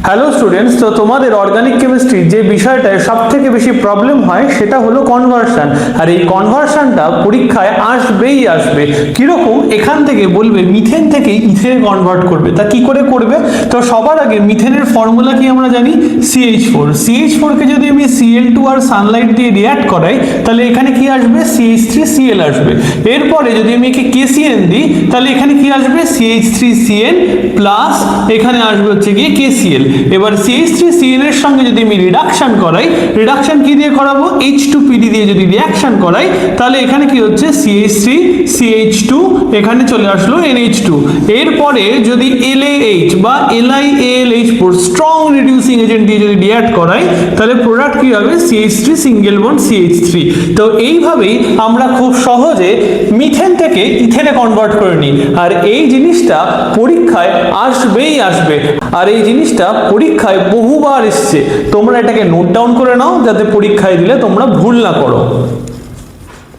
Hello students, তো তোমাদের organic chemistry যে বিষয়টায় সব থেকে বেশি প্রবলেম হয় সেটা হলো কনভার্সন। আর এই কনভার্সনটা পরীক্ষায় আসবেই আসবে। কিরকম? এখান থেকে বলবে মিথেন থেকে ইথেনে কনভার্ট করবে। তা কি করে করবে? তো সবার আগে মিথেনের ফর্মুলা কি আমরা জানি? CH4। CH4 কে যদি আমি Cl2 আর সানলাইট দিয়ে রিঅ্যাক্ট করাই তাহলে এখানে কি আসবে? CH3Cl আসবে। এরপরে যদি আমি একে KCN দিই তাহলে এখানে কি আসবে? CH3CN প্লাস এখানে আসবে হচ্ছে গিয়ে KCl। এবার CH3CN এর সঙ্গে যদি আমি রিডাকশন করাই, রিডাকশন কি দিয়ে করাবো? H2PD দিয়ে যদি রিঅ্যাকশন করাই তাহলে এখানে কি হচ্ছে? CH3CH2 এখানে চলে আসলো NH2। এরপরে যদি LAH বা LiAlH4 স্ট্রং রিডিউসিং এজেন্ট দিয়ে যদি রিঅ্যাক্ট করাই তাহলে প্রোডাক্ট কি হবে? CH3 single bond CH3। তো এইভাবেই আমরা খুব সহজে মিথেন থেকে ইথেনে কনভার্ট করে নিই। আর এই জিনিসটা পরীক্ষায় আসবেই আসবে, আর এই জিনিসটা পরীক্ষায় বহুবার এসছে। তোমরা এটাকে নোট ডাউন করে নাও যাতে পরীক্ষায় দিলে তোমরা ভুল না করো।